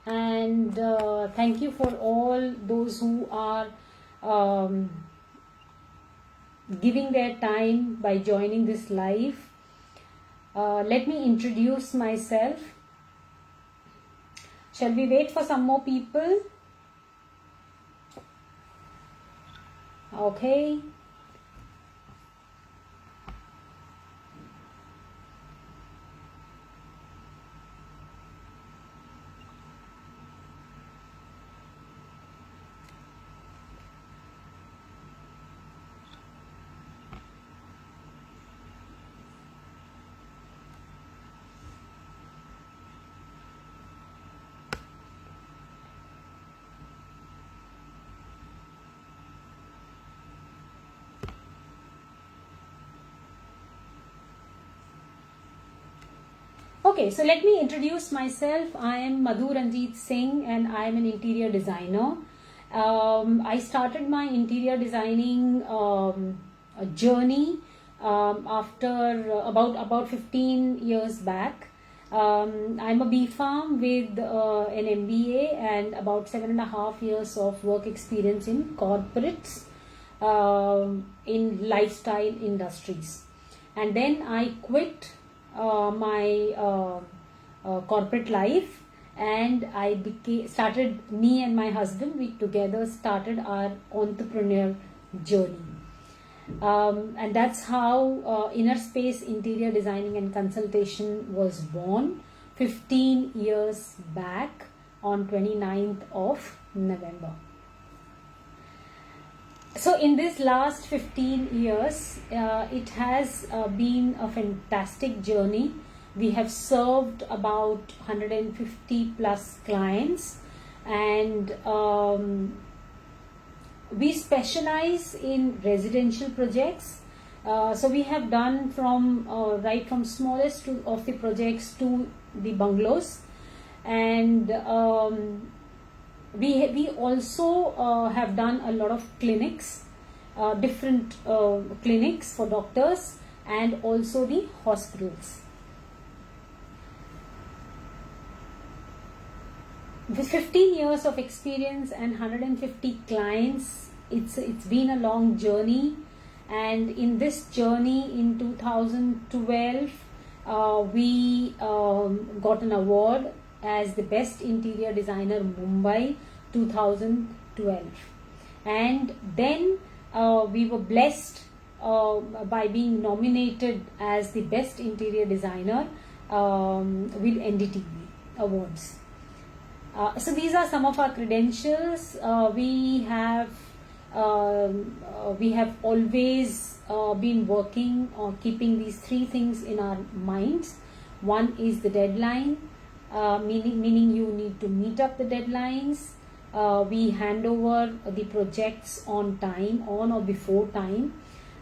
and thank you for all those who are um, giving their time by joining this live. Let me introduce myself. Shall we wait for some more people? Okay. Okay, so let me introduce myself. I am Madhu Ranjit Singh and I am an interior designer. I started my interior designing journey after about 15 years back. I'm a B.Pharm with an MBA and about 7.5 years of work experience in corporates in lifestyle industries. And then I quit my corporate life, and I started, me and my husband, we together started our entrepreneur journey. And that's how Inner Space Interior Designing and Consultation was born 15 years back on 29th of November. So in this last 15 years, it has been a fantastic journey. We have served about 150 plus clients, and we specialize in residential projects. So we have done from right from smallest of the projects to the bungalows, and we also have done a lot of clinics, different clinics for doctors, and also the hospitals. With 15 years of experience and 150 clients, it's been a long journey. And in this journey, in 2012, we got an award as the Best Interior Designer Mumbai 2012. And then we were blessed by being nominated as the Best Interior Designer with NDTV Awards. So these are some of our credentials. We have always been working on keeping these three things in our minds. One is the deadline, meaning you need to meet up the deadlines. We hand over the projects on time, on or before time.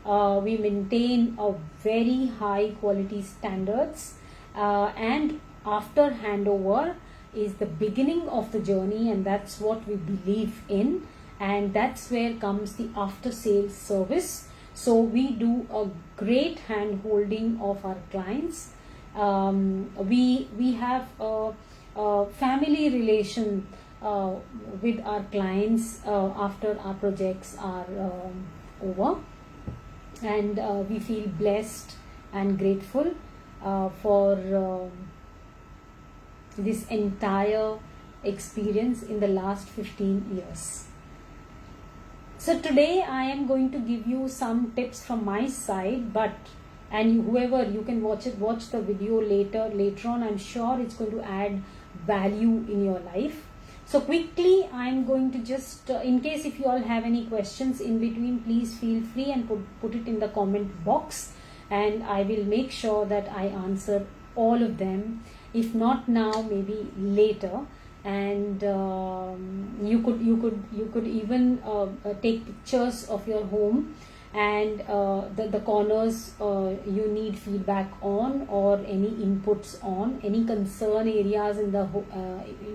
We maintain a very high quality standards, and after handover is the beginning of the journey, and that's what we believe in, and that's where comes the after sales service. So we do a great hand holding of our clients. We have a family relation with our clients after our projects are over, and we feel blessed and grateful for this entire experience in the last 15 years. So today I am going to give you some tips from my side, and whoever, you can watch the video later on. I'm sure it's going to add value in your life. So quickly, I'm going to just, in case if you all have any questions in between, please feel free and put it in the comment box, and I will make sure that I answer all of them. If not now, maybe later. And you could even take pictures of your home, and the corners you need feedback on, or any inputs on, any concern areas in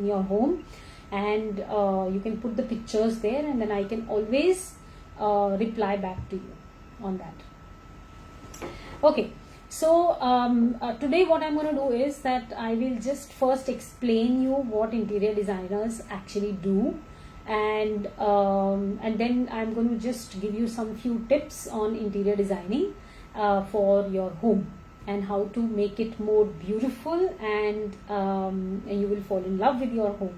your home, and you can put the pictures there, and then I can always reply back to you on that. Okay. So today what I'm going to do is that I will just first explain you what interior designers actually do, and then I'm going to just give you some few tips on interior designing for your home, and how to make it more beautiful, and you will fall in love with your home.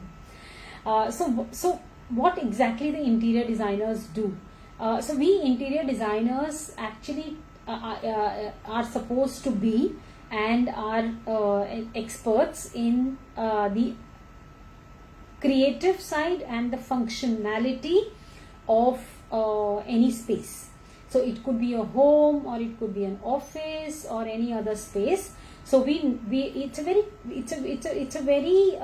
So what exactly the interior designers do? So we interior designers actually are supposed to be and are experts in the creative side and the functionality of any space. So it could be a home, or it could be an office, or any other space. So it's a very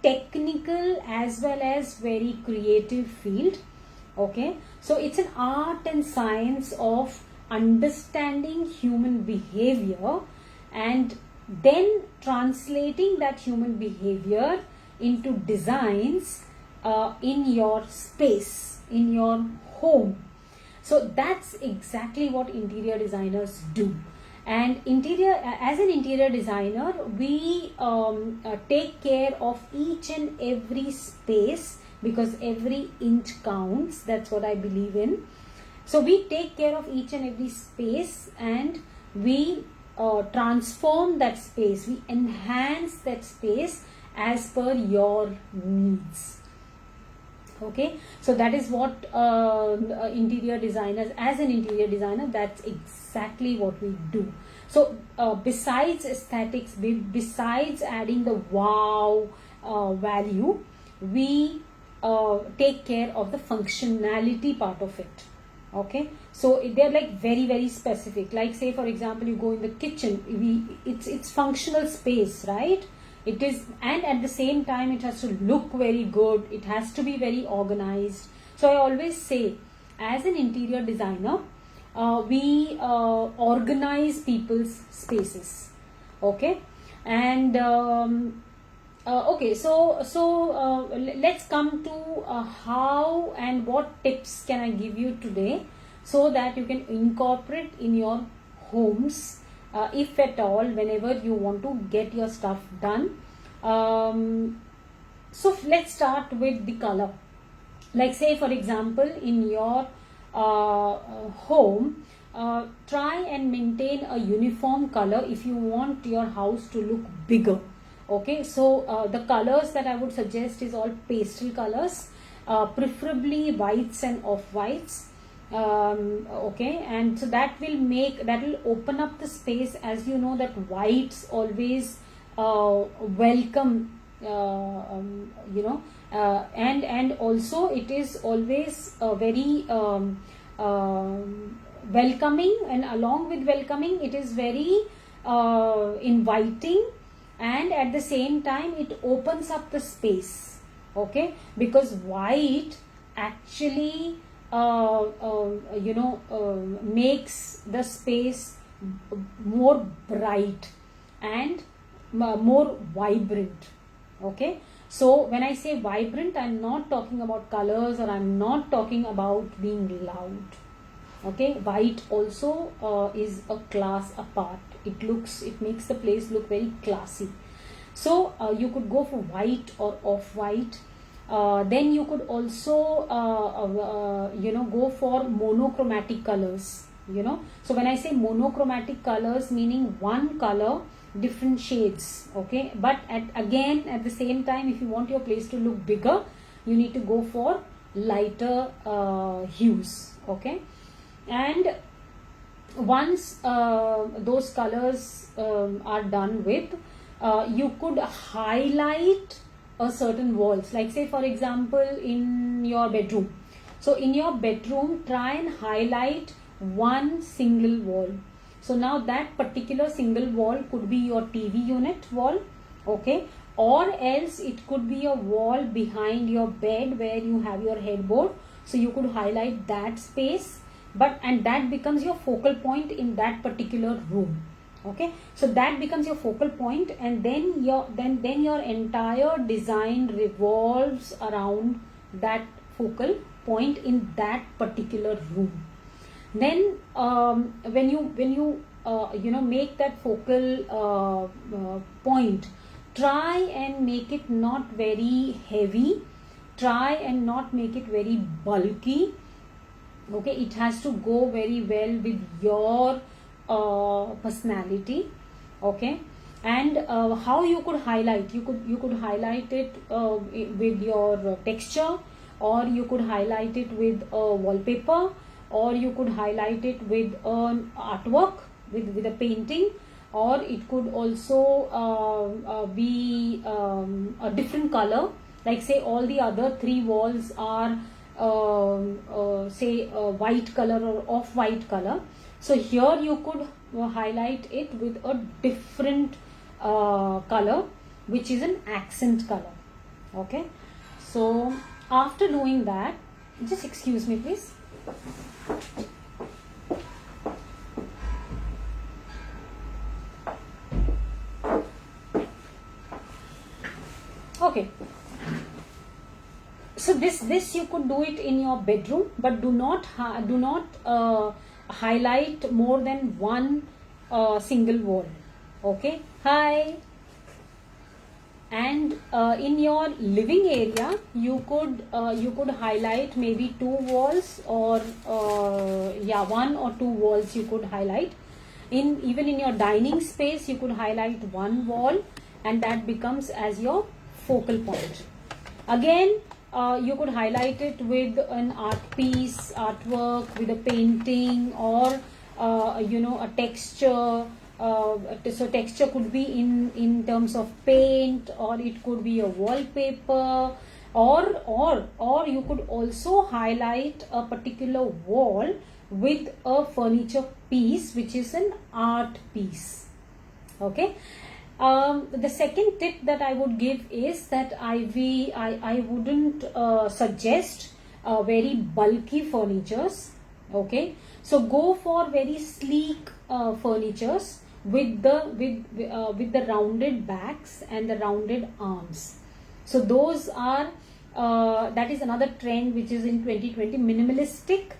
technical as well as very creative field. Okay, so it's an art and science of understanding human behavior and then translating that human behavior into designs in your space, in your home. So that's exactly what interior designers do. And as an interior designer, we take care of each and every space, because every inch counts. That's what I believe in. So we take care of each and every space, and we transform that space, we enhance that space as per your needs. Okay, so that is what interior designers, as an interior designer, that's exactly what we do. So besides aesthetics, besides adding the wow value, we take care of the functionality part of it. Okay, so they're like very specific. Like, say for example, you go in the kitchen, it's functional space, right? It is, and at the same time it has to look very good, it has to be very organized. So I always say, as an interior designer, we organize people's spaces. Okay, and okay, so let's come to how and what tips can I give you today, so that you can incorporate in your homes, if at all, whenever you want to get your stuff done. So let's start with the color. Like, say for example, in your home, try and maintain a uniform color if you want your house to look bigger. Okay, so the colors that I would suggest is all pastel colors, preferably whites and off-whites. Okay, and so that will open up the space. As you know that whites always welcome, and also it is always very welcoming, and along with welcoming, it is very inviting, and at the same time it opens up the space. Okay, because white actually makes the space more bright and more vibrant. Okay, so when I say vibrant, I'm not talking about colors, or I'm not talking about being loud. Okay, white also is a class apart. It makes the place look very classy. So you could go for white or off-white. Then you could also go for monochromatic colors. So when I say monochromatic colors, meaning one color, different shades. Okay, but again at the same time, if you want your place to look bigger, you need to go for lighter hues. Okay, and once those colors are done with, you could highlight a certain walls. Like, say for example, in your bedroom. So in your bedroom, try and highlight one single wall. So now that particular single wall could be your TV unit wall. Okay, or else it could be a wall behind your bed where you have your headboard. So you could highlight that space, and that becomes your focal point in that particular room. Okay, so that becomes your focal point, and then your entire design revolves around that focal point in that particular room. Then when you make that focal point. Try and make it not very heavy. Try and not make it very bulky. Okay, it has to go very well with your personality. Okay, and how you could highlight, you could highlight it with your texture, or you could highlight it with a wallpaper, or you could highlight it with an artwork, with a painting, or it could also be a different color, like say all the other three walls are say white color or off-white color. So here you could highlight it with a different color, which is an accent color. Okay, so after doing that, just excuse me please. Okay, so this you could do it in your bedroom, but do not highlight more than one single wall. Okay, hi. And in your living area, you could highlight maybe two walls, or one or two walls you could highlight. Even in your dining space, you could highlight one wall, and that becomes as your focal point. Again, you could highlight it with an art piece, artwork, with a painting, or a texture. So texture could be in terms of paint, or it could be a wallpaper, or you could also highlight a particular wall with a furniture piece, which is an art piece. Okay. The second tip that I would give is that I wouldn't suggest very bulky furnitures. Okay, so go for very sleek furnitures with the rounded backs and the rounded arms. So those are that is another trend which is in 2020, minimalistic.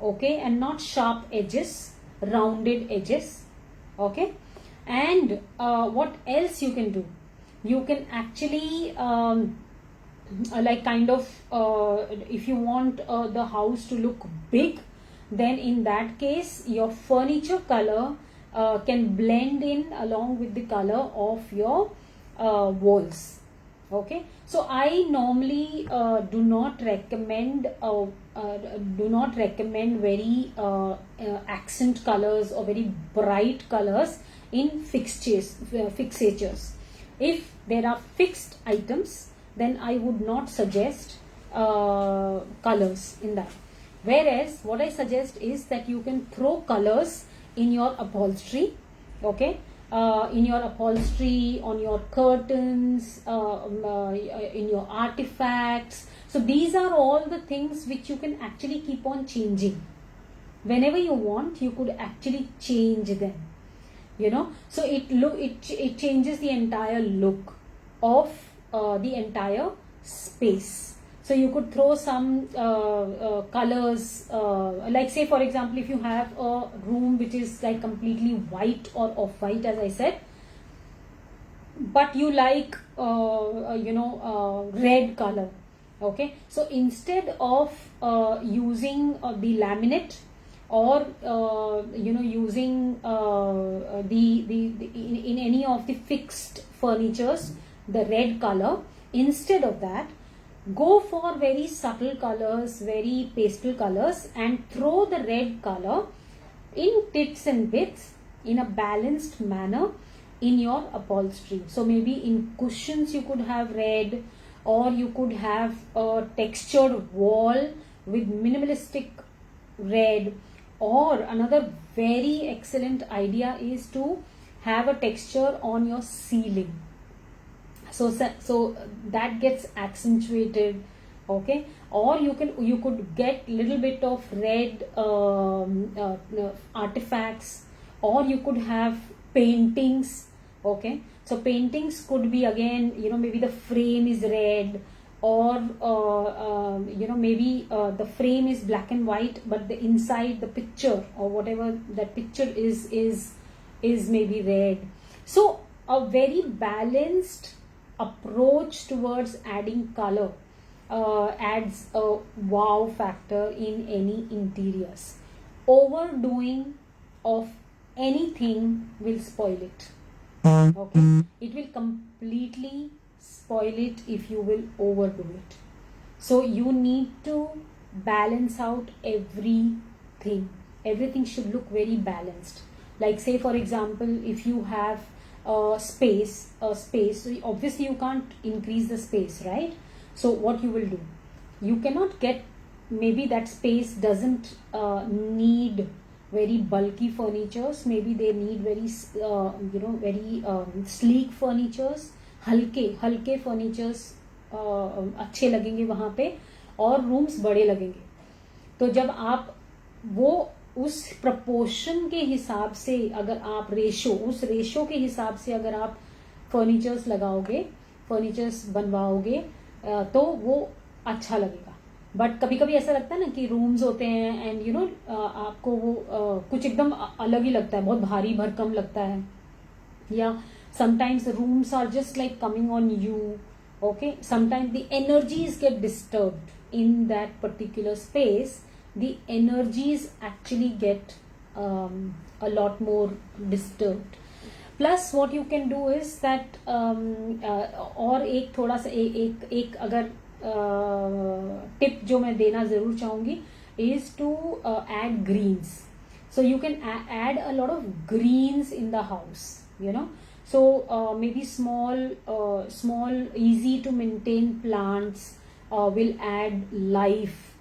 Okay, and not sharp edges, rounded edges. Okay. And what else you can do? You can actually if you want the house to look big, then in that case your furniture color can blend in along with the color of your walls. Okay, so I normally do not recommend very accent colors or very bright colors in fixatures. If there are fixed items, then I would not suggest colors in that. Whereas what I suggest is that you can throw colors in your upholstery. Okay, in your upholstery, on your curtains, in your artifacts. So these are all the things which you can actually keep on changing. Whenever you want, you could actually change them. So it changes the entire look of the entire space. So you could throw some colors, like say for example, if you have a room which is like completely white or off-white, as I said, but you like red color. Okay, so instead of using the laminate, or using in any of the fixed furnitures the red color, instead of that, go for very subtle colors, very pastel colors, and throw the red color in tits and bits in a balanced manner in your upholstery. So maybe in cushions you could have red, or you could have a textured wall with minimalistic red. Or another very excellent idea is to have a texture on your ceiling. So that gets accentuated. Okay, or you could get little bit of red artifacts, or you could have paintings. Okay, so paintings could be again, maybe the frame is red, or maybe the frame is black and white, but the inside, the picture or whatever that picture is is maybe red. So a very balanced approach towards adding color adds a wow factor in any interiors. Overdoing of anything will spoil it. Okay, it will completely spoil it if you will overdo it. So you need to balance out everything. Everything should look very balanced. Like say for example, if you have a space, so obviously you can't increase the space, right? So what you will do, you cannot get, maybe that space doesn't need very bulky furnitures, maybe they need very very sleek furnitures, हल्के furnitures अच्छे लगेंगे वहाँ पे और rooms बड़े लगेंगे. तो जब आप वो उस प्रपोर्शन के हिसाब से, अगर आप उस रेशो के हिसाब से अगर आप फर्नीचर्स लगाओगे, फर्नीचर्स बनवाओगे, तो वो अच्छा लगेगा. बट कभी कभी ऐसा लगता है ना कि रूम्स होते हैं एंड आपको वो कुछ एकदम अलग ही लगता है, बहुत भारी भरकम लगता है, या sometimes the rooms are just like coming on you. Okay, sometimes the energies get disturbed in that particular space. The energies actually get a lot more disturbed. Plus what you can do is that और एक थोड़ा सा एक अगर tip जो मैं देना जरूर चाहूंगी is to add greens. So you can add a lot of greens in the house, So maybe small, easy to maintain plants will add life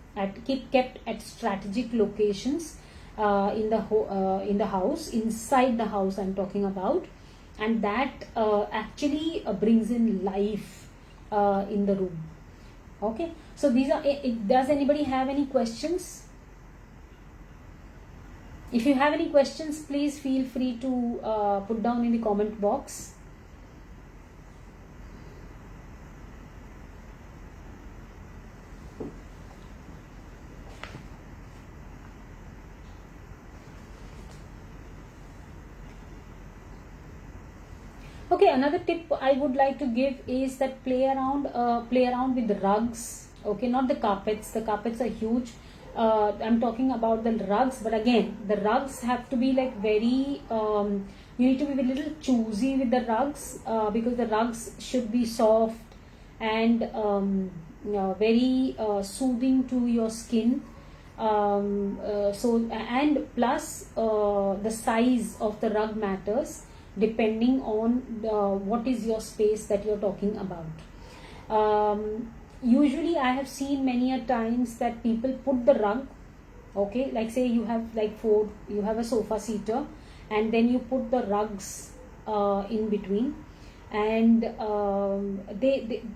kept at strategic locations in the house, inside the house I'm talking about, and that actually brings in life in the room. Okay, so these are. Does anybody have any questions? If you have any questions, please feel free to put down in the comment box. Okay, another tip I would like to give is that play around with the rugs. Okay, not the carpets. The carpets are huge. I'm talking about the rugs, but again, the rugs have to be like very, you need to be a little choosy with the rugs because the rugs should be soft and very soothing to your skin. And plus the size of the rug matters depending on what is your space that you're talking about. Usually I have seen many a times that people put the rug, okay, like say you have you have a sofa seater and then you put the rugs in between, and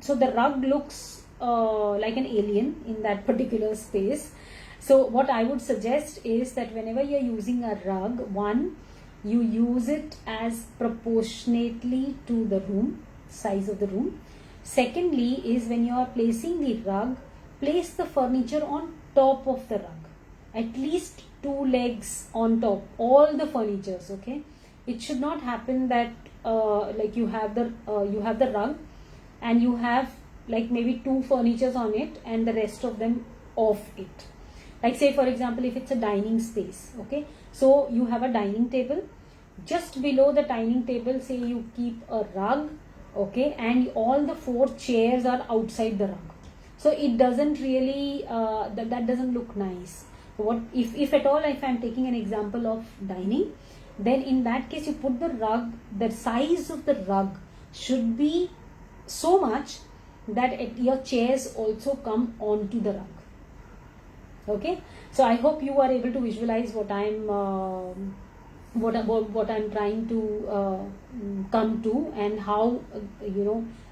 so the rug looks like an alien in that particular space. So what I would suggest is that whenever you're using a rug, one, you use it as proportionately to the room, size of the room. Secondly is when you are placing the rug, place the furniture on top of the rug, at least 2 legs on top, all the furnitures. Okay, it should not happen that like you have the rug and you have like maybe 2 furnitures on it and the rest of them off it. Like say for example, if it's a dining space, okay, so you have a dining table, just below the dining table say you keep a rug, okay, and all the 4 chairs are outside the rug, so it doesn't really that doesn't look nice. What if at all, if I'm taking an example of dining, then in that case you put the rug, the size of the rug should be so much that your chairs also come onto the rug. Okay, so I hope you are able to visualize what I'm trying to come to, and how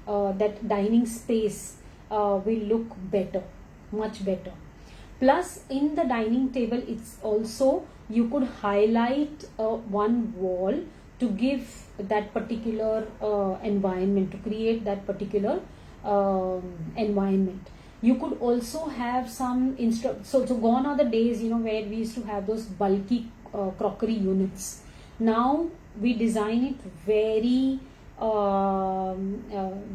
that dining space will look better, much better. Plus in the dining table, it's also, you could highlight one wall to give that particular environment, to create that particular environment. You could also have some so gone are the days where we used to have those bulky crockery units. Now we design it very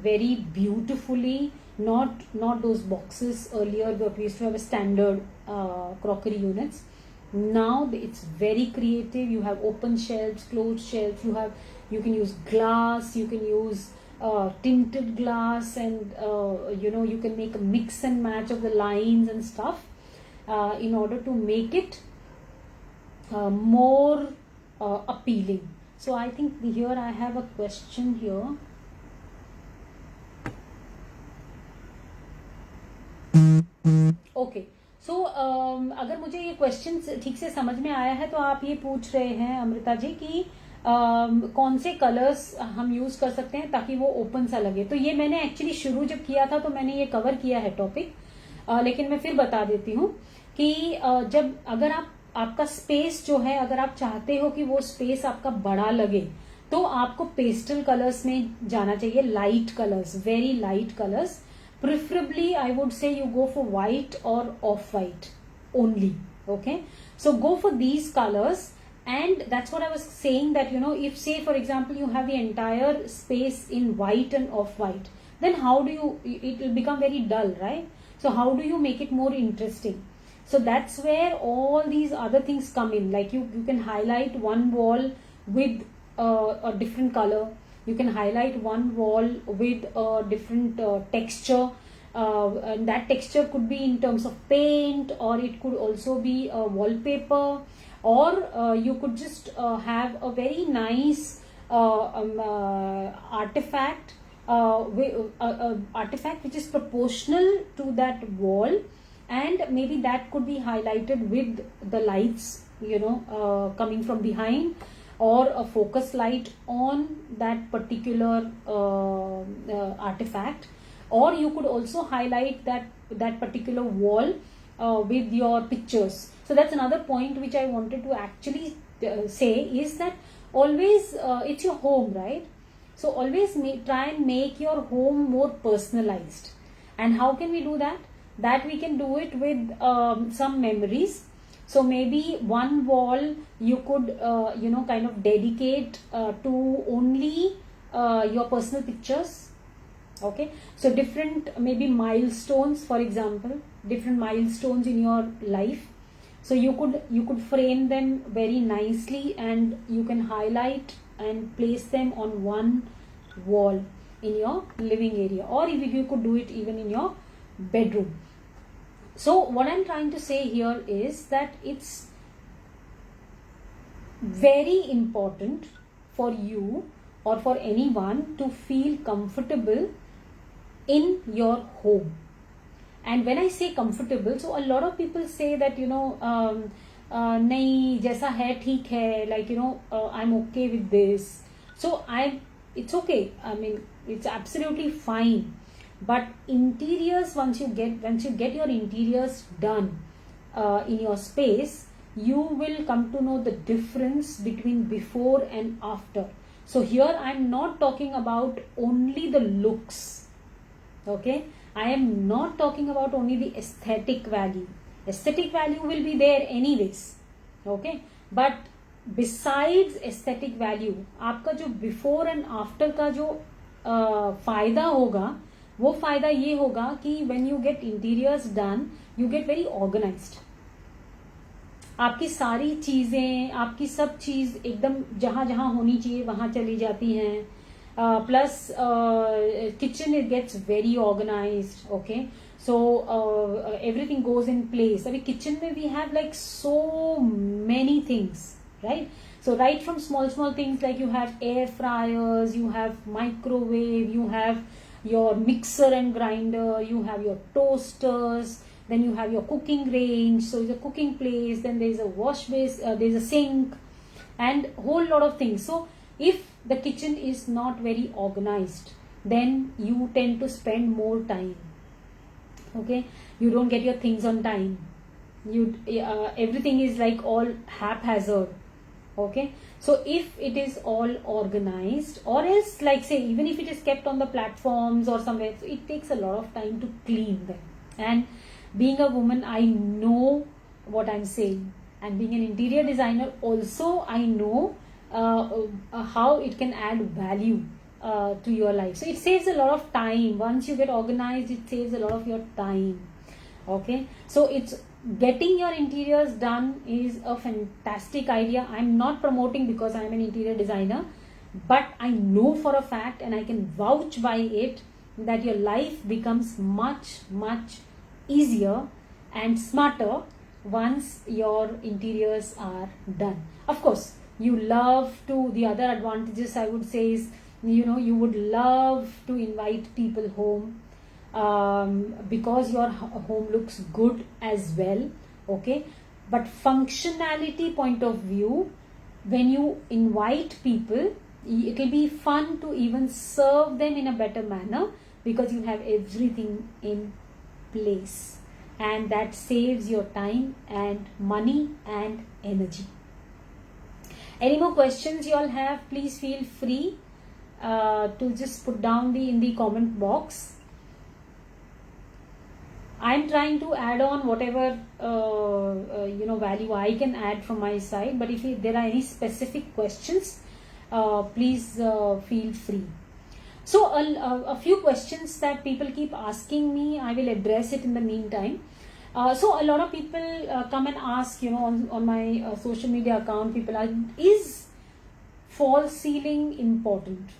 very beautifully, not those boxes earlier where we used to have a standard crockery units. Now it's very creative. You have open shelves, closed shelves, you can use glass, you can use tinted glass, and you can make a mix and match of the lines and stuff in order to make it more appealing. So I think here I have a question here. Okay so अगर मुझे ये question ठीक से समझ में आया है तो आप ये पूछ रहे हैं अमृता जी कि कौन से कलर्स हम यूज कर सकते हैं ताकि वो ओपन सा लगे. तो ये मैंने एक्चुअली शुरू जब किया था तो मैंने ये कवर किया है टॉपिक, लेकिन मैं फिर बता देती हूँ कि जब अगर आपका स्पेस जो है, अगर आप चाहते हो कि वो स्पेस आपका बड़ा लगे तो आपको पेस्टल कलर्स में जाना चाहिए, light colours, very light colours. Preferably, I would say you go for white or off-white only. Okay, so go for these colors, and that's what I was saying, that if say for example you have the entire space in white and off-white, then how do you, it will become very dull, right? So how do you make it more interesting? So that's where all these other things come in, like you can highlight one wall with a different color. You can highlight one wall with a different texture, and that texture could be in terms of paint, or it could also be a wallpaper, or you could just have a very nice artifact, artifact which is proportional to that wall, and maybe that could be highlighted with the lights coming from behind, or a focus light on that particular artifact, or you could also highlight that particular wall with your pictures. So that's another point which I wanted to actually say, is that always it's your home, right? So always try and make your home more personalized. And how can we do that? That we can do it with some memories. So maybe one wall you could kind of dedicate to only your personal pictures. Okay, so different maybe milestones, for example, different milestones in your life. So you could frame them very nicely, and you can highlight and place them on one wall in your living area, or if you could do it even in your bedroom. So what I'm trying to say here is that it's very important for you or for anyone to feel comfortable in your home. And when I say comfortable, so a lot of people say that nahi jaisa hai theek hai, like I'm okay with this. So it's okay, I mean it's absolutely fine. But interiors, once you get your interiors done in your space, you will come to know the difference between before and after. So here I'm not talking about only the looks. Okay, I am not talking about only the aesthetic value. Aesthetic value will be there anyways. Okay, but besides aesthetic value, आपका जो before and after का जो फायदा होगा, वो फायदा ये होगा कि when you get interiors done, you get very organized. आपकी सारी चीजें, आपकी सब चीज एकदम जहां जहां होनी चाहिए वहां चली जाती हैं. Plus kitchen, it gets very organized. Okay, so everything goes in place. अभी kitchen में we have like so many things, right? So right from small things, like you have air fryers, you have microwave, you have your mixer and grinder, you have your toasters, then you have your cooking range, so it's a cooking place, then there is a wash base, there is a sink, and whole lot of things. So if the kitchen is not very organized, then you tend to spend more time. Okay, you don't get your things on time, everything is like all haphazard. Okay, so if it is all organized, or else like say even if it is kept on the platforms or somewhere, so it takes a lot of time to clean them. And being a woman, I know what I'm saying, and being an interior designer also, I know how it can add value to your life. So it saves a lot of time. Once you get organized, it saves a lot of your time. Okay, so it's getting your interiors done is a fantastic idea. I'm not promoting because I'm an interior designer, but I know for a fact and I can vouch by it that your life becomes much easier and smarter once your interiors are done. Of course, you love to, the other advantages I would say is, you would love to invite people home, because your home looks good as well. Okay, but functionality point of view, when you invite people, it will be fun to even serve them in a better manner because you have everything in place, and that saves your time and money and energy. Any more questions you all have, please feel free to just put down in the comment box. I'm trying to add on whatever value I can add from my side, but if there are any specific questions, please feel free. So a few questions that people keep asking me, I will address it in the meantime. So a lot of people come and ask, on my social media account, people are, is false ceiling important?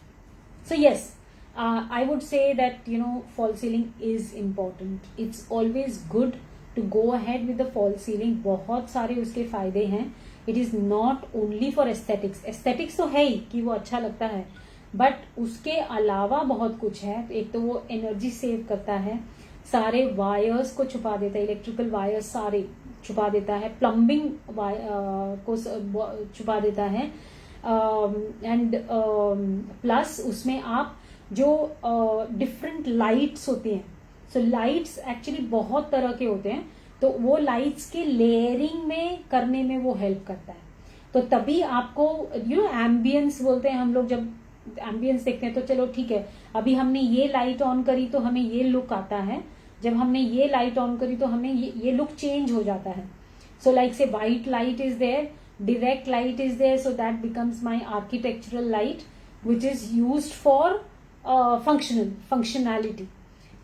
So yes, I would say that, false ceiling is important. It's always good to go ahead with the false ceiling. बहुत सारे उसके फायदे हैं. It is not only for aesthetics. Aesthetics तो है ही कि वो अच्छा लगता है, बट उसके अलावा बहुत कुछ है. एक तो वो एनर्जी सेव करता है, सारे वायर्स को छुपा देता है, इलेक्ट्रिकल वायर्स सारे छुपा देता है, प्लम्बिंग को छुपा देता है, एंड प्लस उसमें आप जो डिफरेंट लाइट्स होते हैं, सो लाइट्स एक्चुअली बहुत तरह के होते हैं, तो वो लाइट्स के लेयरिंग में करने में वो हेल्प करता है. तो तभी आपको एम्बियंस बोलते हैं हम लोग, जब एम्बियंस देखते हैं तो चलो ठीक है, अभी हमने ये लाइट ऑन करी तो हमें ये लुक आता है, जब हमने ये लाइट ऑन करी तो हमें ये लुक चेंज हो जाता है. So like say white light is there, direct light is there, so that becomes my architectural light which is used for functionality.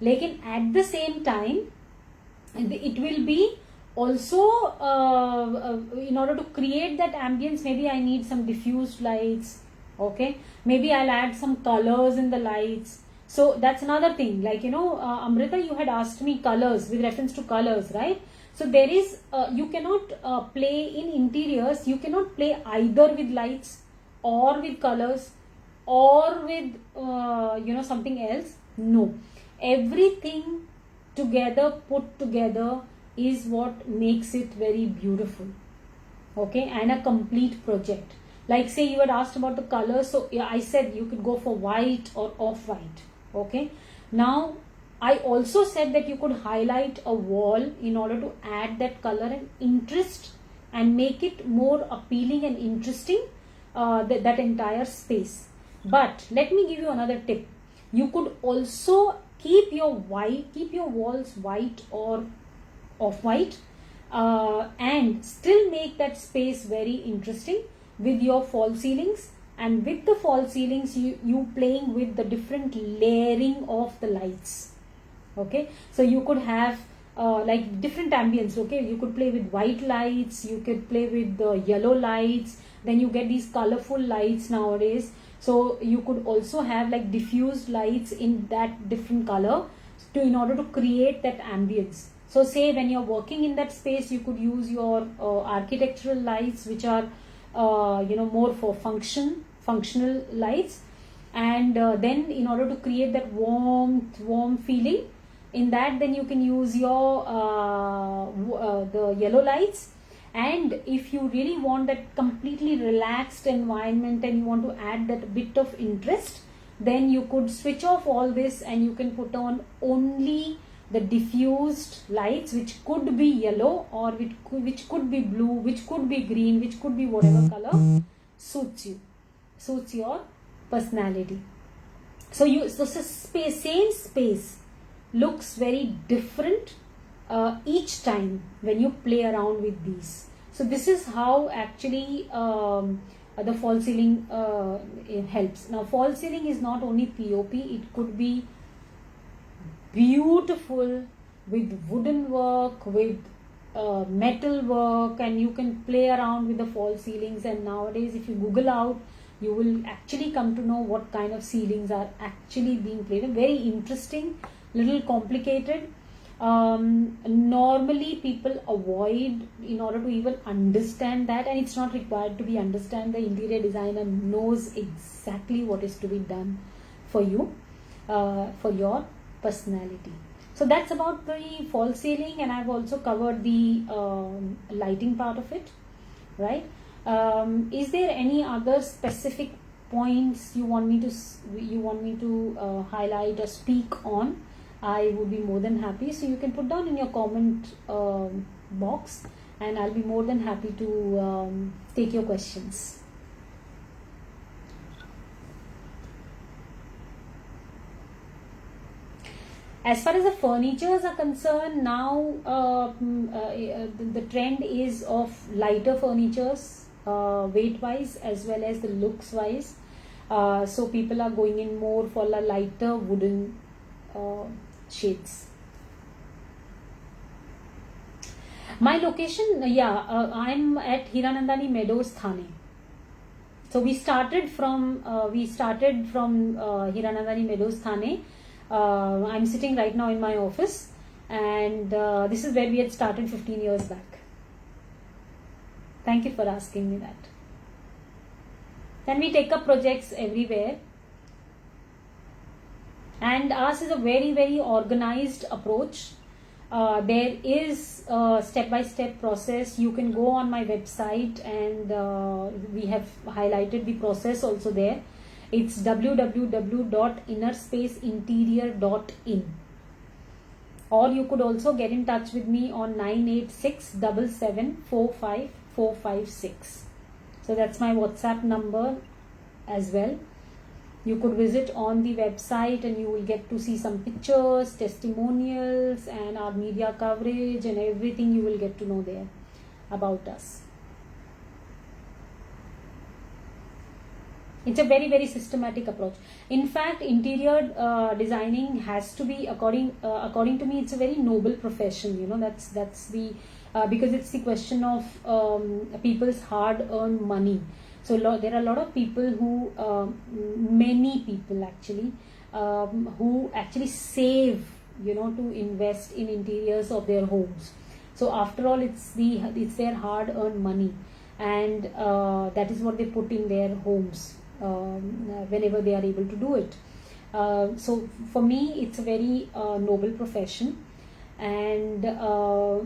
Lekin at the same time it will be also in order to create that ambience, maybe I need some diffused lights. Okay, maybe I'll add some colors in the lights. So that's another thing, like Amrita, you had asked me colors, with reference to colors, right? So there is, you cannot play in interiors, you cannot play either with lights or with colors or with something else. No, everything together, put together, is what makes it very beautiful. Okay, and a complete project. Like say you had asked about the colors, so yeah, I said you could go for white or off-white. Okay, now I also said that you could highlight a wall in order to add that color and interest and make it more appealing and interesting, that entire space. But let me give you another tip. You could also keep your walls white or off-white, and still make that space very interesting with your false ceilings. And with the false ceilings, you playing with the different layering of the lights. Okay, so you could have like different ambience. Okay, you could play with white lights, you could play with the yellow lights, then you get these colorful lights nowadays. So you could also have like diffused lights in that different color in order to create that ambience. So say when you're working in that space, you could use your architectural lights, which are more for functional lights, and then in order to create that warm feeling, in that then you can use your the yellow lights. And if you really want that completely relaxed environment and you want to add that bit of interest, then you could switch off all this and you can put on only the diffused lights, which could be yellow or which could be blue, which could be green, which could be whatever color suits your personality. So same space looks very different each time when you play around with these. So this is how actually the false ceiling it helps. Now false ceiling is not only POP, it could be beautiful with wooden work, with metal work, and you can play around with the false ceilings. And nowadays if you Google out, you will actually come to know what kind of ceilings are actually being played. Very interesting, little complicated. Normally people avoid in order to even understand that, and it's not required to be understand. The interior designer knows exactly what is to be done for you, for your personality. So that's about the false ceiling, and I've also covered the lighting part of it, right? Is there any other specific points you want me to highlight or speak on? I would be more than happy. So you can put down in your comment box, and I'll be more than happy to take your questions. As far as the furnitures are concerned, now the trend is of lighter furnitures, weight wise as well as the looks wise. So people are going in more for the lighter wooden shades. My location, I'm at Hiranandani Meadows, Thane. So we started from Hiranandani Meadows, Thane. I'm sitting right now in my office, and this is where we had started 15 years back. Thank you for asking me that. Then we take up projects everywhere, and ours is a very, very organized approach. There is a step-by-step process. You can go on my website, and we have highlighted the process also there. It's www.innerspaceinterior.in, or you could also get in touch with me on 98677454556. So that's my WhatsApp number as well. You could visit on the website, and you will get to see some pictures, testimonials, and our media coverage, and everything you will get to know there about us. It's a very, very systematic approach. In fact, interior designing has to be, according to me, it's a very noble profession. You know, that's the because it's the question of people's hard-earned money. So there are a lot of people who, many people actually, who actually save, you know, to invest in interiors of their homes. So after all, it's their hard-earned money, and that is what they put in their homes. Whenever they are able to do it. So for me, it's a very noble profession, and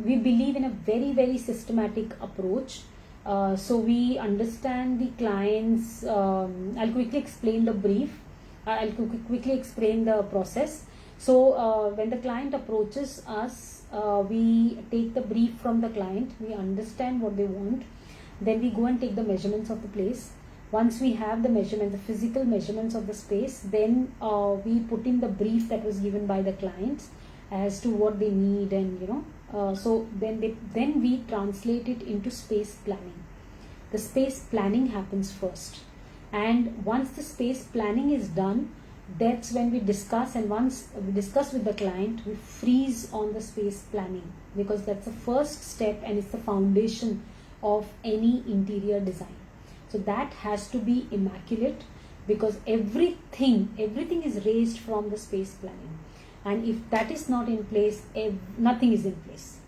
we believe in a very, very systematic approach. So we understand the clients. I'll quickly explain the brief. I'll quickly explain the process. So when the client approaches us, we take the brief from the client. We understand what they want. Then we go and take the measurements of the place. Once we have the measurements, the physical measurements of the space, then we put in the brief that was given by the clients as to what they need, and you know, so then we translate it into space planning. The space planning happens first, and once the space planning is done, that's when we discuss, and once we discuss with the client, we freeze on the space planning, because that's the first step and it's the foundation of any interior design. So that has to be immaculate, because everything is raised from the space planning, and if that is not in place, nothing is in place.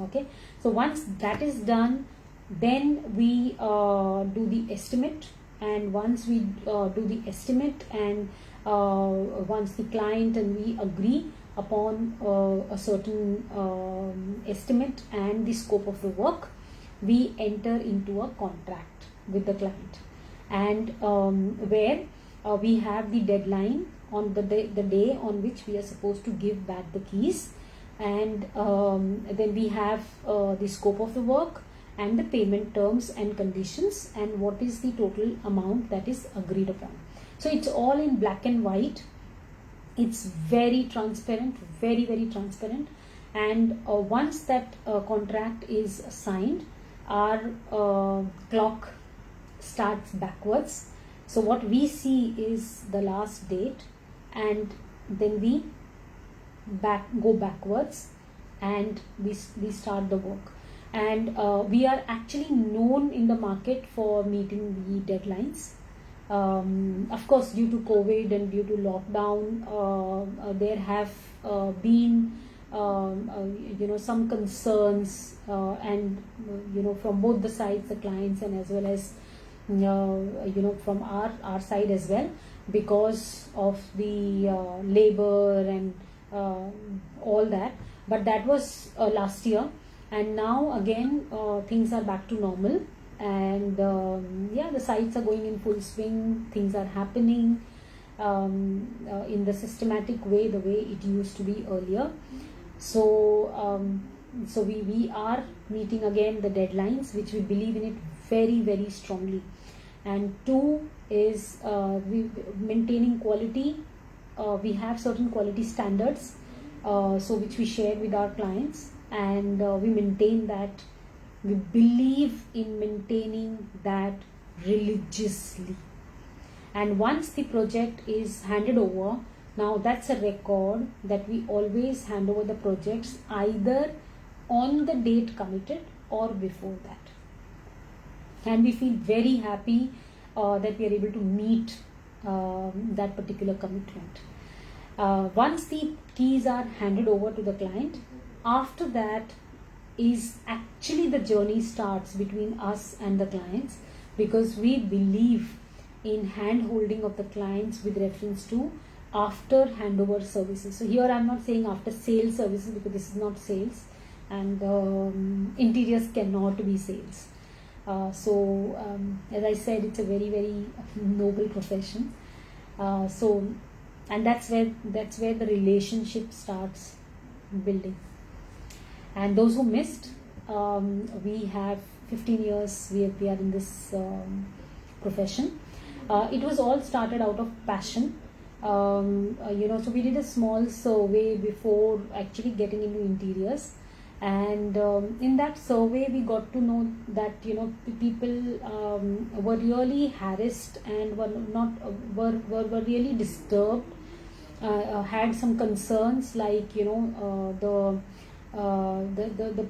Okay, so once that is done, then we do the estimate, and once we do the estimate, and once the client and we agree upon a certain estimate and the scope of the work, we enter into a contract with the client, and where we have the deadline on the day on which we are supposed to give back the keys, and then we have the scope of the work and the payment terms and conditions, and what is the total amount that is agreed upon. So it's all in black and white. It's very transparent, very, very transparent, and once that contract is signed, our clock starts backwards. So what we see is the last date, and then we go backwards, and we start the work. And we are actually known in the market for meeting the deadlines. Of course, due to COVID and due to lockdown, there have been some concerns, and from both the sides, the clients and as well as from our side as well, because of the labor and all that. But that was last year, and now again things are back to normal, and the sites are going in full swing. Things are happening in the systematic way, the way it used to be earlier. So we are meeting again the deadlines, which we believe in it very, very strongly. And two is we maintaining quality. We have certain quality standards, so which we share with our clients, and we maintain that. We believe in maintaining that religiously. And once the project is handed over, now that's a record that we always hand over the projects either on the date committed or before that. And we feel very happy that we are able to meet that particular commitment. Once the keys are handed over to the client, after that is actually the journey starts between us and the clients, because we believe in hand holding of the clients with reference to after handover services. So here I'm not saying after sales services, because this is not sales, and interiors cannot be sales. As I said, it's a very, very noble profession. And that's where the relationship starts building. And those who missed, we have 15 years we are in this profession. It was all started out of passion. So we did a small survey before actually getting into interiors, and in that survey we got to know that people were really harassed and were really disturbed, had some concerns like the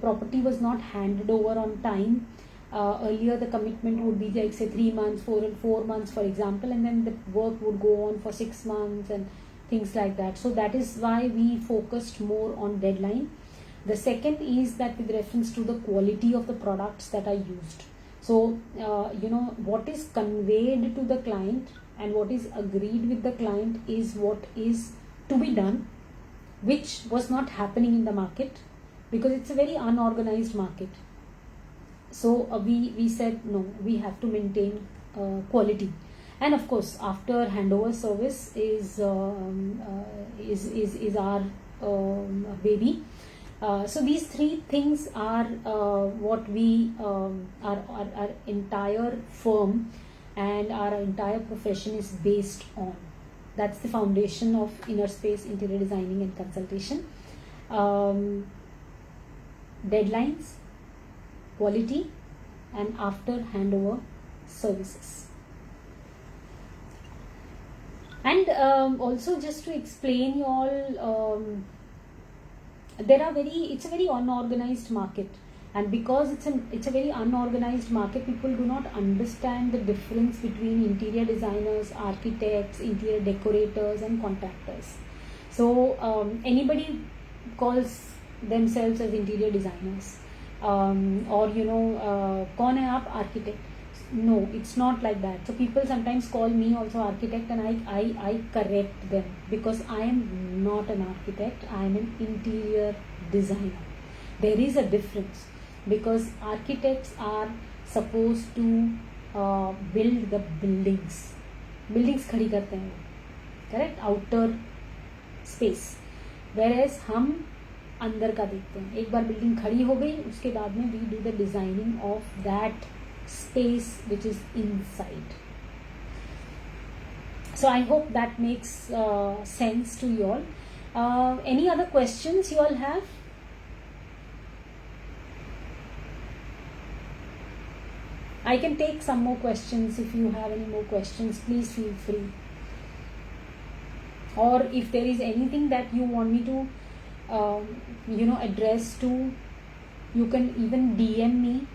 property was not handed over on time. Earlier the commitment would be like say 3 months, 4 months for example, and then the work would go on for 6 months and things like that. So that is why we focused more on deadline. The second is that with reference to the quality of the products that are used. So what is conveyed to the client and what is agreed with the client is what is to be done, which was not happening in the market because it's a very unorganized market. So we said no, we have to maintain quality, and of course after handover service is our baby. So these three things are what we our entire firm and our entire profession is based on. That's the foundation of Innerspace Interior Designing and Consultation. Deadlines, quality, and after handover services. And also just to explain you all, it's a very unorganized market, and because it's a very unorganized market, people do not understand the difference between interior designers, architects, interior decorators, and contractors. So anybody calls themselves as interior designers, or kaun hai aap architect. No, it's not like that. So people sometimes call me also architect, and I correct them because I am not an architect, I am an interior designer. There is a difference because architects are supposed to build the buildings खड़ी करते हैं, correct, outer space, whereas हम अंदर का देखते हैं. एक बार building खड़ी हो गई उसके बाद में we do the designing of that space which is inside. So I hope that makes sense to you all. Any other questions you all have? I can take some more questions. If you have any more questions, please feel free. Or if there is anything that you want me to address to, you can even DM me.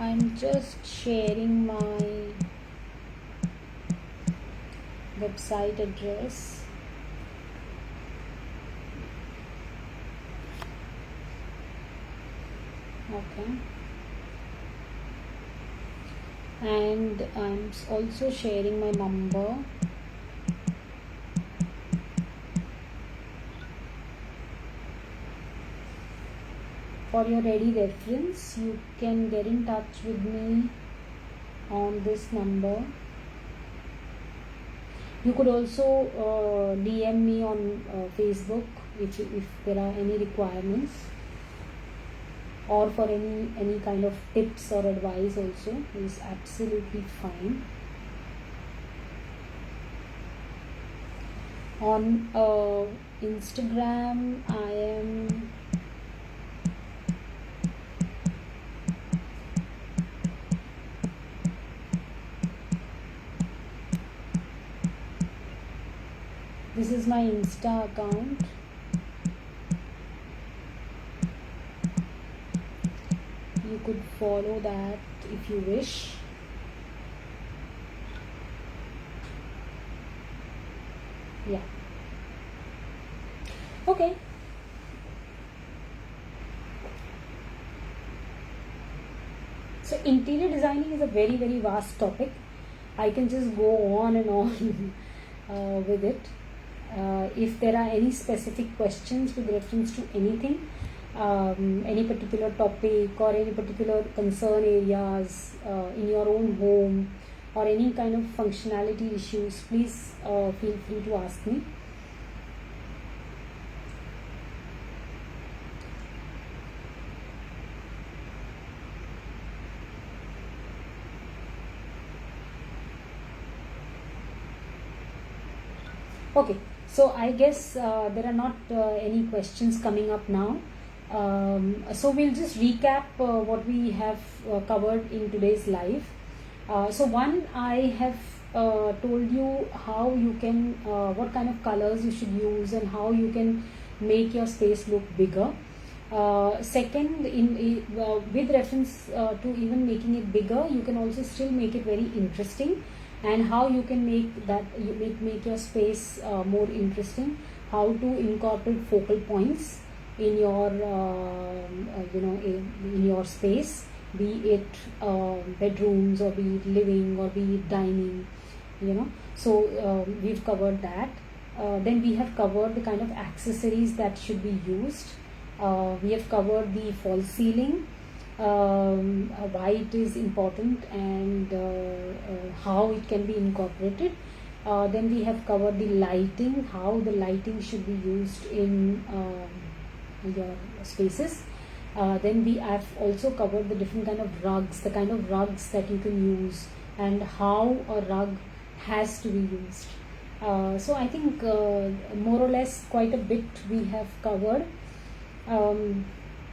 I'm just sharing my website address. Okay. And I'm also sharing my number. For your ready reference, you can get in touch with me on this number. You could also DM me on Facebook if there are any requirements, or for any kind of tips or advice also is absolutely fine. On Instagram, I am this is my Insta account. You could follow that if you wish. Yeah. Okay. So interior designing is a very, very vast topic. I can just go on and on with it. If there are any specific questions with reference to anything, any particular topic or any particular concern areas in your own home, or any kind of functionality issues, please feel free to ask me. Okay, so I guess there are not any questions coming up now. So we'll just recap what we have covered in today's live. So one, I have told you how you can, what kind of colors you should use and how you can make your space look bigger. Second, with reference to even making it bigger, you can also still make it very interesting, and how you can make that make your space more interesting. How to incorporate focal points in your in your space, be it bedrooms, or be it living, or be it dining. So we've covered that. Then we have covered the kind of accessories that should be used. We have covered the false ceiling, why it is important, and how it can be incorporated. Then we have covered the lighting, how the lighting should be used in your spaces. Then we have also covered the different kind of rugs, the kind of rugs that you can use, and how a rug has to be used. So I think more or less quite a bit we have covered.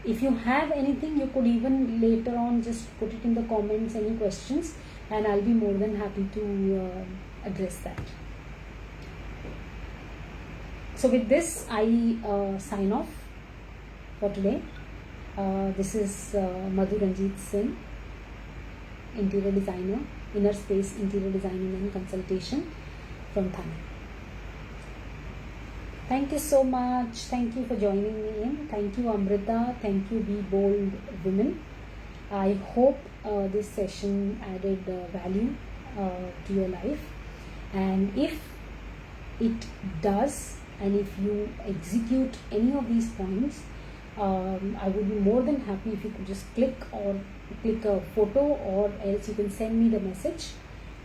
If you have anything, you could even later on just put it in the comments, any questions, and I'll be more than happy to address that. So with this, I sign off for today. This is Madhu Ranjit Singh, interior designer, Inner Space Interior Designing and Consultation from Thane. Thank you so much. Thank you for joining me in. Thank you, Amrita. Thank you, Be Bold Women. I hope this session added value to your life. And if it does, and if you execute any of these points, I would be more than happy if you could just click a photo, or else you can send me the message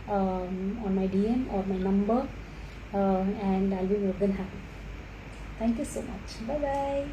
on my DM or my number, and I'll be more than happy. Thank you so much. Bye bye.